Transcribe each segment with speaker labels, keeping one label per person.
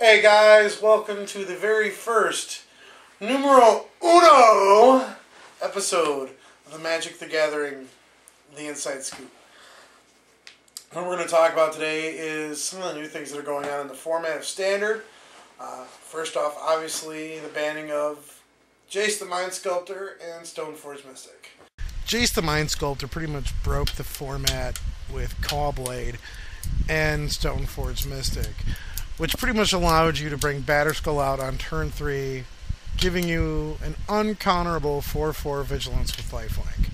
Speaker 1: Hey guys, welcome to the very first numero uno episode of the Magic the Gathering, the Inside Scoop. What we're going to talk about today is some of the new things that are going on in the format of Standard. First off, obviously, the banning of Jace the Mind Sculptor and Stoneforge Mystic.
Speaker 2: Jace the Mind Sculptor pretty much broke the format with Cawblade and Stoneforge Mystic, which pretty much allowed you to bring Batterskull out on turn 3, giving you an uncounterable 4/4 Vigilance with lifelink.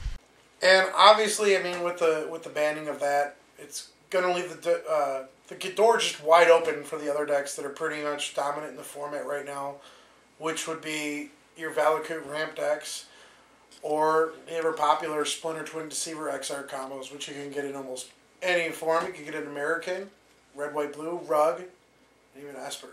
Speaker 1: And obviously, I mean, with the banning of that, it's going to leave the door just wide open for the other decks that are pretty much dominant in the format right now, which would be your Valakut ramp decks, or the ever popular Splinter Twin Deceiver XR combos, which you can get in almost any form. You can get an American, red, white, blue, Rug, and even Esper.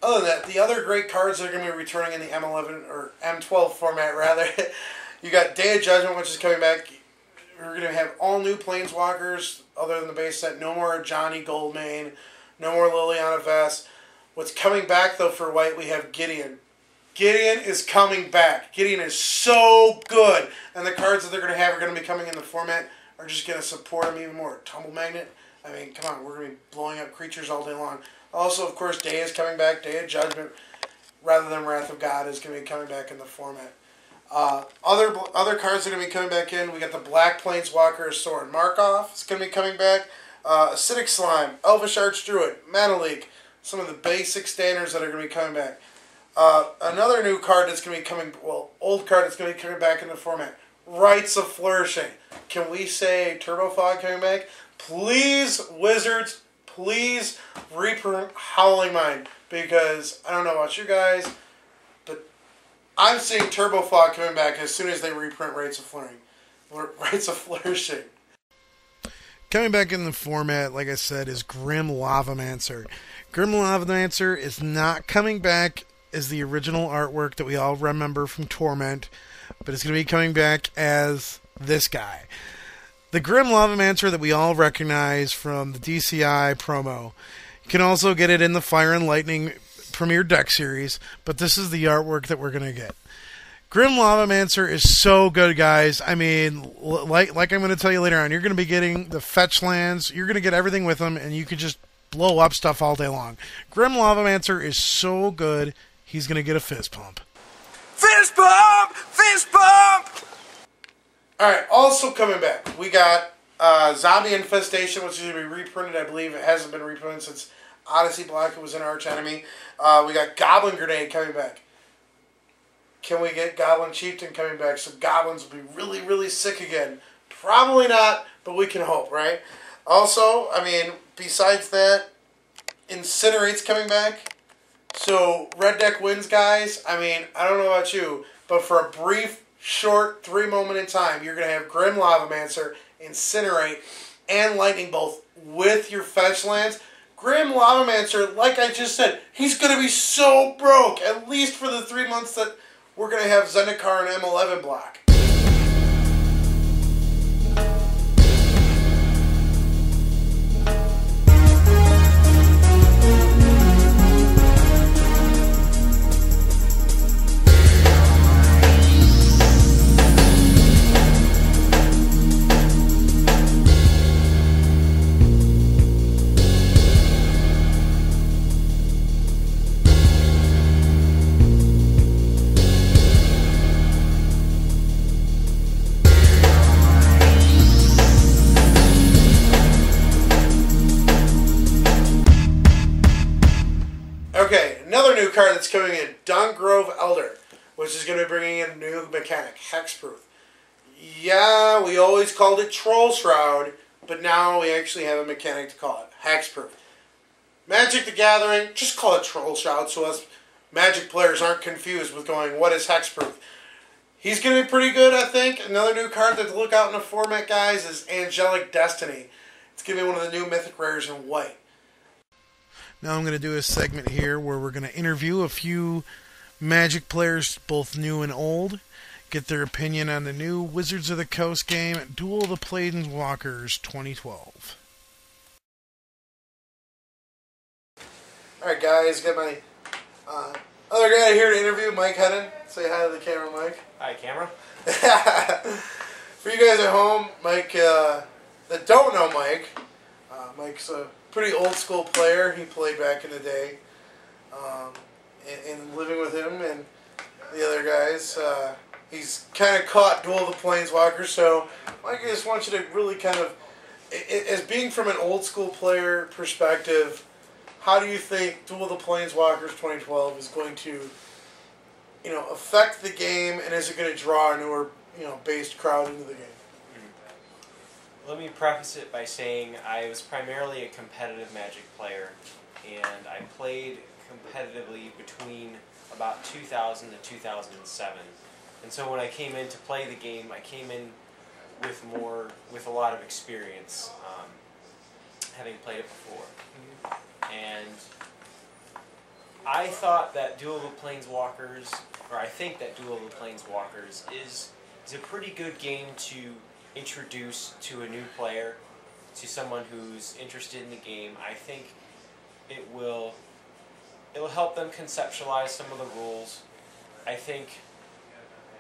Speaker 1: Other than that, the other great cards that are going to be returning in the M11 or M12 format, rather, you got Day of Judgment, which is coming back. We're going to have all new Planeswalkers other than the base set. No more Johnny Goldmane. No more Liliana Vess. What's coming back, though, for white, we have Gideon. Gideon is coming back. Gideon is so good. And the cards that they're going to have are going to be coming in the format are just going to support him even more. Tumble Magnet. I mean, come on. We're going to be blowing up creatures all day long. Also, of course, Day is coming back. Day of Judgment, rather than Wrath of God, is going to be coming back in the format. Other cards are going to be coming back in. We got the Black Planeswalker, Soren Markov. It's going to be coming back. Acidic Slime, Elvish Archdruid, Mana Leak. Some of the basic standards that are going to be coming back. Another new card that's going to be coming, well, old card that's going to be coming back in the format. Rites of Flourishing. Can we say Turbo Fog coming back? Please, Wizards, please reprint Howling Mine. Because, I don't know about you guys, but I'm seeing Turbo Fog coming back as soon as they reprint Rites of Flourishing.
Speaker 2: Coming back in the format, like I said, is Grim Lavamancer. Grim Lavamancer is not coming back as the original artwork that we all remember from Torment, but it's going to be coming back as this guy. The Grim Lavamancer that we all recognize from the DCI promo. You can also get it in the Fire and Lightning Premier Deck Series, but this is the artwork that we're going to get. Grim Lavamancer is so good, guys. I mean, like I'm going to tell you later on, you're going to be getting the fetch lands. You're going to get everything with them, and you can just blow up stuff all day long. Grim Lavamancer is so good, he's going to get a fist pump.
Speaker 1: Fist pump! Fist pump! Alright, also coming back, we got Zombie Infestation, which is going to be reprinted. I believe it hasn't been reprinted since Odyssey Black. It was an Arch Enemy. We got Goblin Grenade coming back. Can we get Goblin Chieftain coming back so goblins will be really, really sick again? Probably not, but we can hope, right? Also, I mean, besides that, Incinerate's coming back. So, red deck wins, guys. I mean, I don't know about you, but for a brief, short 3-moment in time, you're going to have Grim Lavamancer, Incinerate, and Lightning Bolt with your fetch lands. Grim Lavamancer, like I just said, he's going to be so broke, at least for the 3 months that we're going to have Zendikar and M11 block. Another new card that's coming in, Dungrove Elder, which is going to be bringing in a new mechanic, Hexproof. Yeah, we always called it Troll Shroud, but now we actually have a mechanic to call it, Hexproof. Magic the Gathering, just call it Troll Shroud so us Magic players aren't confused with going, what is Hexproof? He's going to be pretty good, I think. Another new card to look out in the format, guys, is Angelic Destiny. It's going to be one of the new Mythic Rares in white.
Speaker 2: Now I'm going to do a segment here where we're going to interview a few Magic players, both new and old. get their opinion on the new Wizards of the Coast game, Duel of the Planeswalkers 2012.
Speaker 1: Alright guys, got my other guy here to interview, Mike Hedden. Say hi to the camera, Mike.
Speaker 3: Hi, camera.
Speaker 1: For you guys at home, Mike, that don't know Mike, Mike's a pretty old school player. He played back in the day. And living with him and the other guys, he's kind of caught Duel of the Planeswalkers. So, Mike, I just want you to really kind of, as being from an old school player perspective, how do you think Duel of the Planeswalkers 2012 is going to, affect the game, and is it going to draw a newer, based crowd into the game?
Speaker 3: Let me preface it by saying I was primarily a competitive Magic player, and I played competitively between about 2000 to 2007. And so when I came in to play the game, I came in with a lot of experience, having played it before. And I thought that Duel of the Planeswalkers, or I think that Duel of the Planeswalkers is a pretty good game to introduce to a new player, to someone who's interested in the game. I think it'll help them conceptualize some of the rules. I think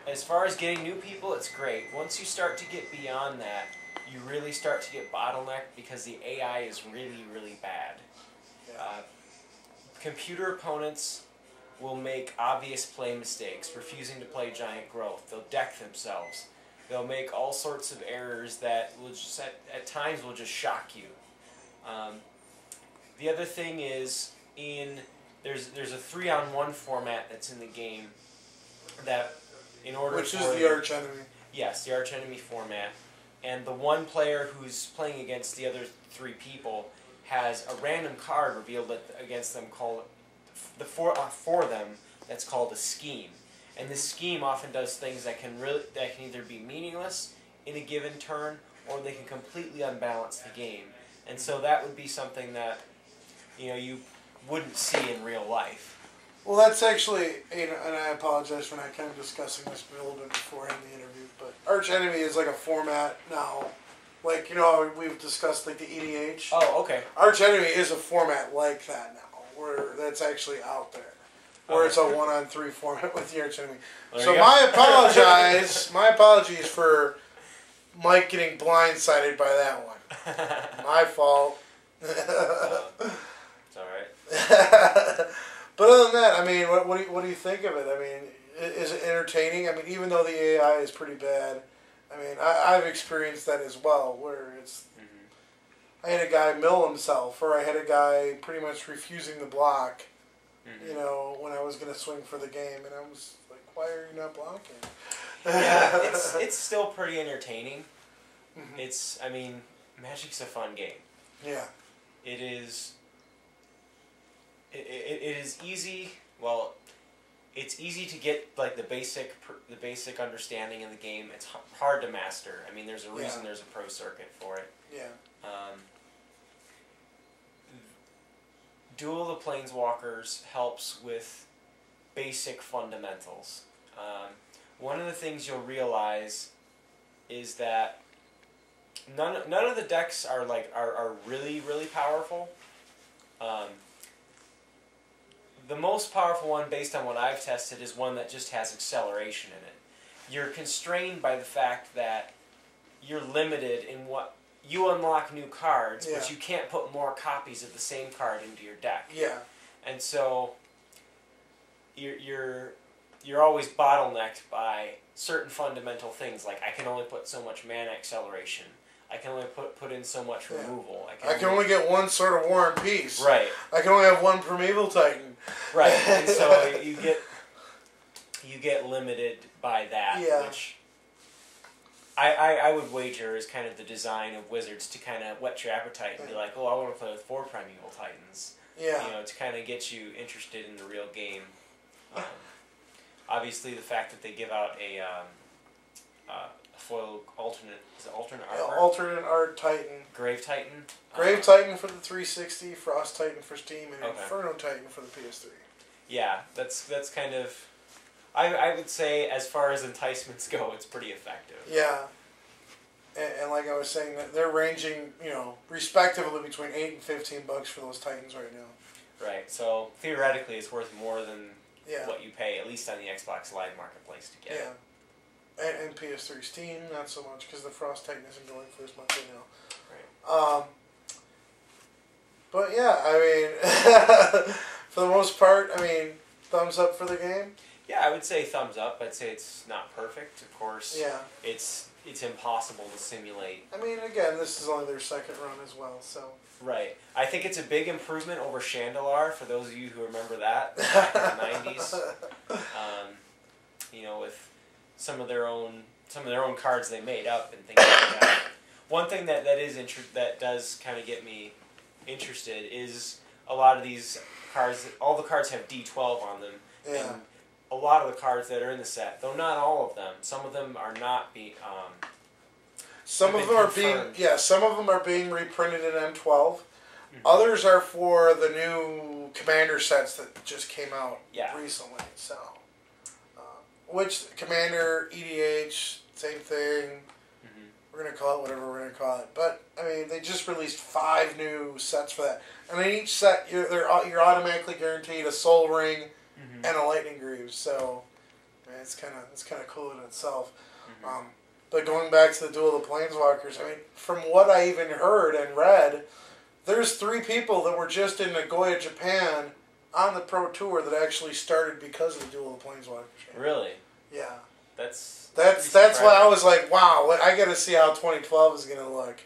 Speaker 3: as far as getting new people, it's great. Once you start to get beyond that, you really start to get bottlenecked because the AI is really, really bad. Computer opponents will make obvious play mistakes, refusing to play Giant Growth. They'll deck themselves. They'll make all sorts of errors that will just at times will just shock you. The other thing is there's a 3-on-1 format that's in the game that in order
Speaker 1: which is the arch enemy.
Speaker 3: Yes, the arch enemy format, and the one player who's playing against the other 3 people has a random card revealed against them called for them that's called a scheme. And this scheme often does things that can either be meaningless in a given turn, or they can completely unbalance the game. And so that would be something that you wouldn't see in real life.
Speaker 1: Well, that's actually, and I apologize for not kind of discussing this a little bit before in the interview, but Arch Enemy is like a format now. Like, we've discussed like the EDH.
Speaker 3: Oh, okay.
Speaker 1: Arch Enemy is a format like that now, where that's actually out there. Where it's a 1-on-3 format with the Arch Enemy. So my apologies for Mike getting blindsided by that one. My fault.
Speaker 3: It's alright.
Speaker 1: But other than that, I mean, what do you think of it? I mean, is it entertaining? I mean, even though the AI is pretty bad, I mean, I've experienced that as well, where it's, I had a guy mill himself, or I had a guy pretty much refusing the block, when I was going to swing for the game, and I was like, why are you not blocking?
Speaker 3: Yeah, it's still pretty entertaining. I mean, Magic's a fun game.
Speaker 1: Yeah.
Speaker 3: It is easy. Well, it's easy to get like the basic understanding of the game. It's hard to master. I mean, there's a reason there's a pro circuit for it.
Speaker 1: Yeah.
Speaker 3: Duel of the Planeswalkers helps with basic fundamentals. One of the things you'll realize is that none of the decks are really, really powerful. The most powerful one, based on what I've tested, is one that just has acceleration in it. You're constrained by the fact that you're limited in what you unlock new cards, but you can't put more copies of the same card into your deck.
Speaker 1: Yeah.
Speaker 3: And so you're always bottlenecked by certain fundamental things, like I can only put so much mana acceleration. I can only put in so much removal.
Speaker 1: I can only get one sort of War and Peace.
Speaker 3: Right.
Speaker 1: I can only have one Primeval Titan.
Speaker 3: Right. And so you get limited by that, which I would wager is kind of the design of Wizards to kind of whet your appetite and be like, oh, I want to play with 4 Primeval Titans.
Speaker 1: Yeah.
Speaker 3: To kind of get you interested in the real game. Obviously, the fact that they give out a foil alternate art?
Speaker 1: Alternate art Titan.
Speaker 3: Grave Titan.
Speaker 1: Grave Titan for the 360, Frost Titan for Steam, and Inferno Titan for the PS3.
Speaker 3: Yeah, that's kind of I would say, as far as enticements go, it's pretty effective.
Speaker 1: Yeah. And like I was saying, they're ranging, respectively between $8 and $15 for those Titans right now.
Speaker 3: Right. So theoretically, it's worth more than
Speaker 1: Yeah.
Speaker 3: what you pay, at least on the Xbox Live Marketplace, to get it.
Speaker 1: Yeah. And PS3 Steam, not so much, because the Frost Titan isn't going for as much right now.
Speaker 3: Right.
Speaker 1: But yeah, I mean, for the most part, I mean, thumbs up for the game.
Speaker 3: Yeah, I would say thumbs up. I'd say it's not perfect, of course.
Speaker 1: Yeah.
Speaker 3: It's impossible to simulate.
Speaker 1: I mean, again, this is only their second run as well, so.
Speaker 3: Right. I think it's a big improvement over Chandelar, for those of you who remember that back in the 90s. With some of their own cards they made up and things like that. One thing that does kind of get me interested is a lot of these cards. All the cards have D12 on them.
Speaker 1: Yeah.
Speaker 3: And a lot of the cards that are in the set, though not all of them, some of them are not being.
Speaker 1: Some of them are
Speaker 3: confirmed.
Speaker 1: some of them are being reprinted in M12. Others are for the new Commander sets that just came out recently. So, which Commander, EDH, same thing. We're gonna call it whatever we're gonna call it. But I mean, they just released 5 new sets for that. And in each set, you're automatically guaranteed a Soul Ring and a Lightning Greaves. So, man, it's kind of cool in itself. But going back to the Duel of the Planeswalkers, I mean, from what I even heard and read, there's 3 people that were just in Nagoya, Japan, on the Pro Tour that actually started because of the Duel of the Planeswalkers.
Speaker 3: Really?
Speaker 1: Yeah.
Speaker 3: That's
Speaker 1: why I was like, wow, I got to see how 2012 is going to look.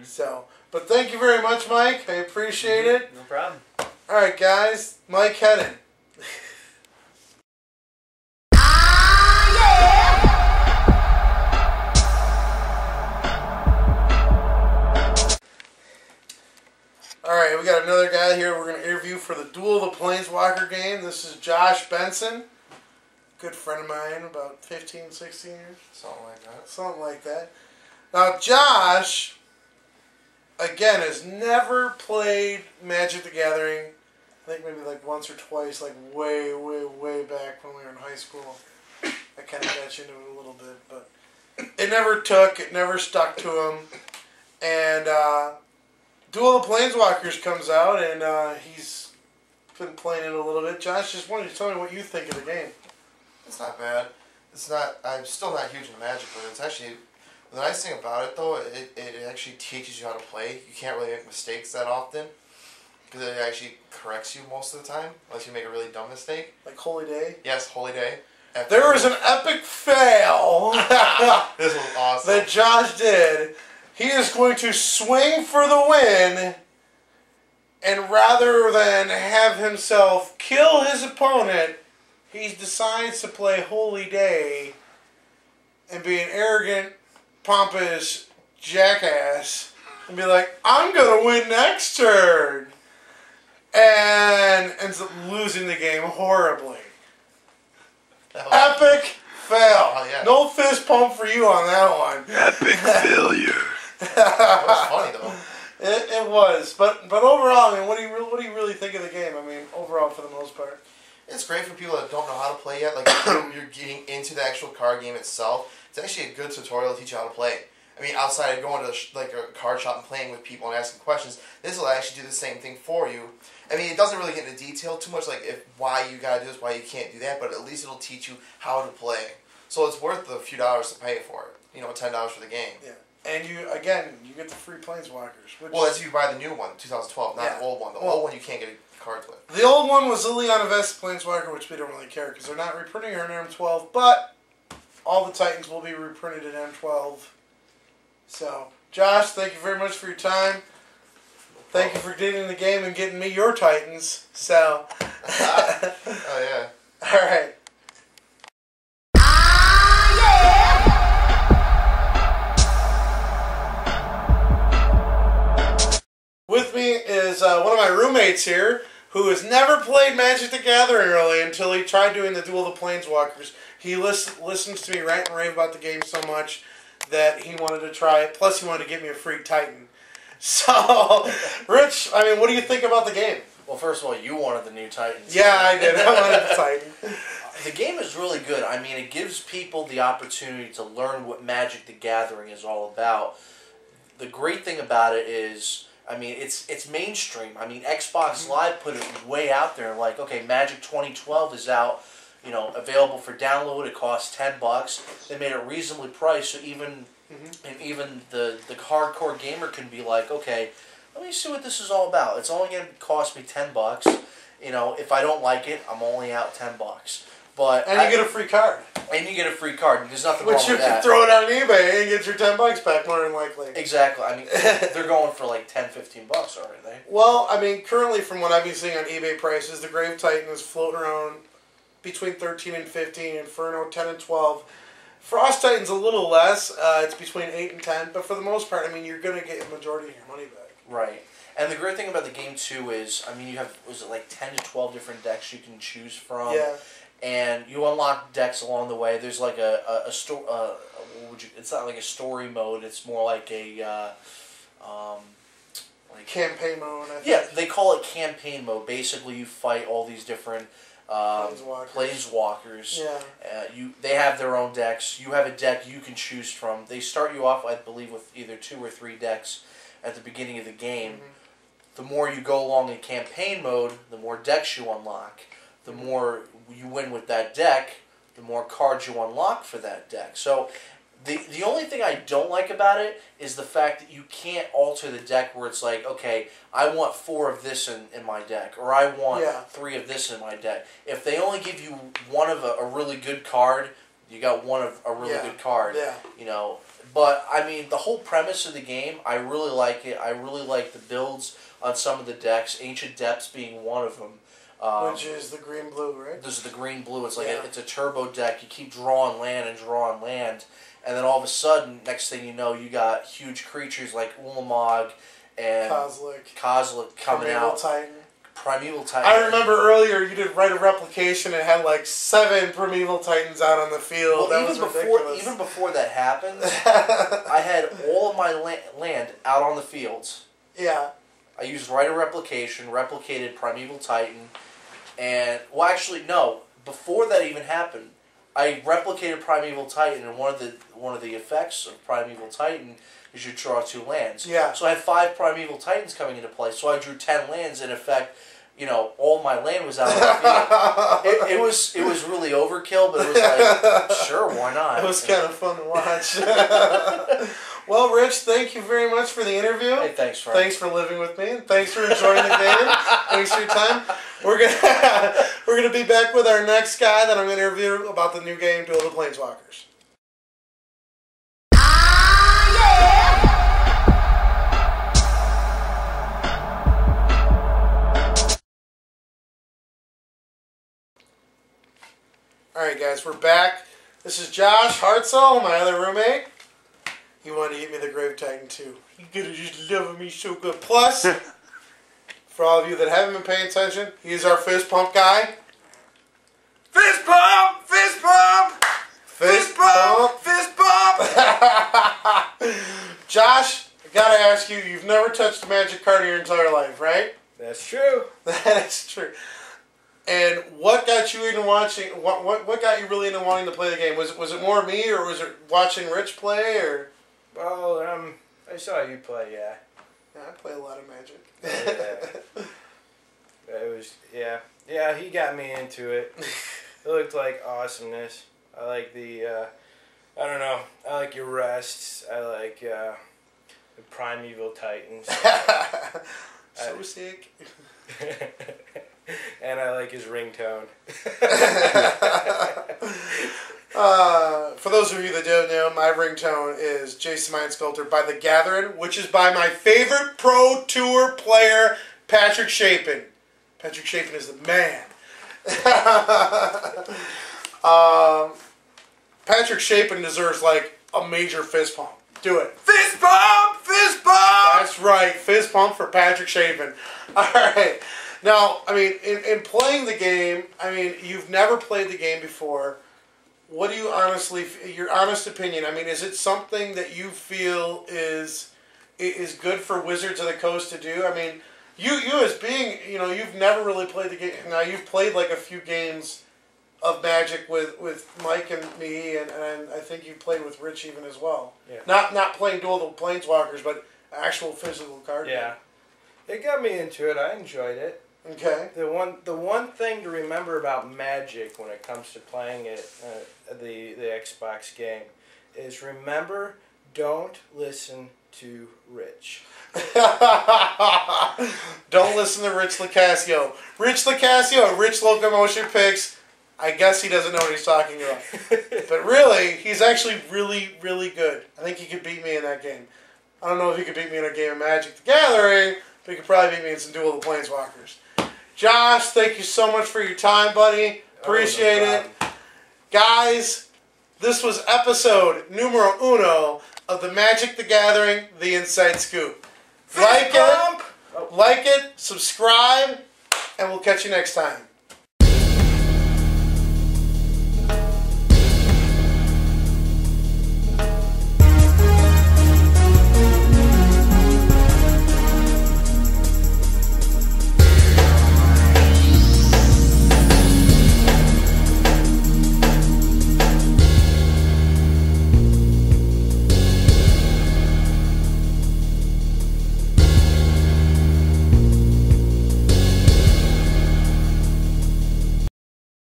Speaker 1: So, but thank you very much, Mike. I appreciate it.
Speaker 3: No problem.
Speaker 1: All right, guys. Mike Hedden. Alright, we got another guy here we're going to interview for the Duel of the Planeswalker game. This is Josh Benson. Good friend of mine, about 15, 16 years. Something like that. Now, Josh, again, has never played Magic the Gathering. I think maybe like once or twice, like way, way, way back when we were in high school. I kind of got you into it a little bit, but it never took, it never stuck to him. And, Duel of Planeswalkers comes out, and he's been playing it a little bit. Josh, just wanted to tell me what you think of the game.
Speaker 4: It's not bad. I'm still not huge into Magic, but it's actually, the nice thing about it, though, it actually teaches you how to play. You can't really make mistakes that often, because it actually corrects you most of the time, unless you make a really dumb mistake.
Speaker 1: Like Holy Day?
Speaker 4: Yes, Holy Day.
Speaker 1: There was an epic fail
Speaker 4: This was awesome.
Speaker 1: that Josh did. He is going to swing for the win, and rather than have himself kill his opponent, he decides to play Holy Day and be an arrogant, pompous jackass and be like, I'm going to win next turn. And ends up losing the game horribly. Epic fail.
Speaker 4: Oh, yeah.
Speaker 1: No fist pump for you on that one.
Speaker 2: Epic failure.
Speaker 4: It was funny, though.
Speaker 1: It was, but overall, I mean, what do you really think of the game? I mean, overall, for the most part,
Speaker 4: It's great for people that don't know how to play yet. Like, you're getting into the actual card game itself. It's actually a good tutorial to teach you how to play. I mean, outside of going to like a card shop and playing with people and asking questions, this will actually do the same thing for you. I mean, it doesn't really get into detail too much, like why you gotta do this, why you can't do that, but at least it'll teach you how to play. So it's worth the few dollars to pay for it. $10 for the game.
Speaker 1: yeah. And you get the free Planeswalkers. Which,
Speaker 4: Well, that's if you buy the new one, 2012, not
Speaker 1: Yeah.
Speaker 4: the old one. The
Speaker 1: Well,
Speaker 4: old one you can't get cards with.
Speaker 1: the old one was Liliana Vest Planeswalker, which we don't really care because they're not reprinting her in M12, but all the Titans will be reprinted in M12. So, Josh, thank you very much for your time. Thank you for getting in the game and getting me your Titans. So,
Speaker 4: Oh, yeah.
Speaker 1: all right. With me is one of my roommates here who has never played Magic the Gathering really until he tried doing the Duel of the Planeswalkers. He listens to me rant and rave about the game so much that he wanted to try it. Plus, he wanted to get me a free Titan. So, Rich, I mean, what do you think about the game?
Speaker 5: Well, first of all, you wanted the new Titans.
Speaker 1: Yeah, I did. I wanted the Titan.
Speaker 5: The game is really good. I mean, it gives people the opportunity to learn what Magic the Gathering is all about. The great thing about it is, I mean, it's mainstream. I mean, Xbox Live put it way out there. Like, okay, Magic 2012 is out, you know, available for download. It costs $10. They made it reasonably priced, so even the hardcore gamer can be like, okay, let me see what this is all about. It's only going to cost me $10. You know, if I don't like it, I'm only out $10. But
Speaker 1: and you get a free card.
Speaker 5: And you get a free card. There's nothing wrong
Speaker 1: Which you
Speaker 5: with
Speaker 1: can
Speaker 5: that.
Speaker 1: throw it on eBay and get your $10 back more than likely.
Speaker 5: Exactly. I mean, they're going for like $10-15, aren't they?
Speaker 1: Well, I mean, currently from what I've been seeing on eBay prices, the Grave Titan is floating around between 13 and 15, Inferno 10 and 12. Frost Titan's a little less. It's between 8 and 10, but for the most part, I mean, you're going to get a majority of your money back.
Speaker 5: Right. And the great thing about the game, too, is, I mean, you have, was it like 10 to 12 different decks you can choose from?
Speaker 1: Yeah.
Speaker 5: And you unlock decks along the way. There's like it's not like a story mode. It's more like a like
Speaker 1: campaign mode. I think.
Speaker 5: Yeah, they call it campaign mode. Basically, you fight all these different planeswalkers.
Speaker 1: Yeah.
Speaker 5: They have their own decks. You have a deck you can choose from. They start you off, I believe, with either 2 or 3 decks at the beginning of the game. The more you go along in campaign mode, the more decks you unlock. The more you win with that deck, the more cards you unlock for that deck. So the only thing I don't like about it is the fact that you can't alter the deck where it's like, okay, I want 4 of this in my deck, or I want 3 of this in my deck. If they only give you one of a really good card, you got one of a really good card.
Speaker 1: Yeah.
Speaker 5: You know, but I mean, the whole premise of the game, I really like it. I really like the builds on some of the decks, Ancient Depths being one of them.
Speaker 1: Which is the green-blue, right?
Speaker 5: This is the green-blue. It's like it's a turbo deck. You keep drawing land and drawing land, and then all of a sudden, next thing you know, you got huge creatures like Ulamog and Kozilek coming out. Primeval Titan.
Speaker 1: I remember earlier you did write a replication and had like 7 Primeval Titans out on the field.
Speaker 5: Well,
Speaker 1: that
Speaker 5: even before that happened, I had all of my land out on the fields.
Speaker 1: Yeah.
Speaker 5: I used write a replication, replicated Primeval Titan. And, well, actually, no. Before that even happened, I replicated Primeval Titan, and one of the effects of Primeval Titan is you draw 2 lands.
Speaker 1: Yeah.
Speaker 5: So I had 5 Primeval Titans coming into play, so I drew 10 lands. In effect, you know, all my land was out on the field. It was really overkill, but it was like, sure, why not?
Speaker 1: It was kind of fun to watch. Well, Rich, thank you very much for the interview.
Speaker 5: Hey, thanks, Frank.
Speaker 1: Thanks for living with me, and thanks for enjoying the game. Thanks for your time. We're gonna be back with our next guy that I'm gonna interview about the new game, Duel of the Planeswalkers. Alright guys, we're back. This is Josh Hartzell, my other roommate. He wanted to get me the Grave Titan too. He could have just loved me so good. Plus, for all of you that haven't been paying attention, he's our fist pump guy.
Speaker 6: Fist pump! Fist pump! Fist pump! Fist pump!
Speaker 1: Josh, I gotta ask you, you've never touched a Magic card in your entire life, right?
Speaker 6: That's true.
Speaker 1: That is true. And what got you into watching? What got you really into wanting to play the game? Was it more me, or was it watching Rich play, or?
Speaker 6: Well, I saw you play, yeah.
Speaker 1: Yeah, I play a lot of Magic.
Speaker 6: Yeah. It was, yeah, he got me into it. It looked like awesomeness. I like the, I don't know, I like your rests. I like the Primeval Titans.
Speaker 1: So sick.
Speaker 6: And I like his ringtone.
Speaker 1: For those of you that don't know, my ringtone is Jason Mind Sculptor by The Gathering, which is by my favorite Pro Tour player, Patrick Chapin. Patrick Chapin is the man. Patrick Chapin deserves like a major fist pump. Do it.
Speaker 6: Fist bump! Fist bump!
Speaker 1: That's right. Fist pump for Patrick Chapin. Alright. Now, I mean, in playing the game, I mean, you've never played the game before. What do you honestly, your honest opinion, I mean, is it something that you feel is good for Wizards of the Coast to do? I mean, you as being, you know, you've never really played the game. Now, you've played like a few games of Magic with Mike and me, and I think you played with Rich even as well.
Speaker 6: Yeah.
Speaker 1: Not playing Duel of the Planeswalkers, but actual physical card.
Speaker 6: Yeah. It got me into it. I enjoyed it.
Speaker 1: Okay.
Speaker 6: The one thing to remember about Magic when it comes to playing it, the Xbox game, is remember, don't listen to Rich.
Speaker 1: Don't listen to Rich Lacasio. Rich Lacasio, Rich Locomotion Picks. I guess he doesn't know what he's talking about. But really, he's actually really, really good. I think he could beat me in that game. I don't know if he could beat me in a game of Magic the Gathering, but he could probably beat me in some Duel of the Planeswalkers. Josh, thank you so much for your time, buddy. Appreciate it. Guys, this was episode numero uno of the Magic the Gathering, the Inside Scoop. Like it, subscribe, and we'll catch you next time.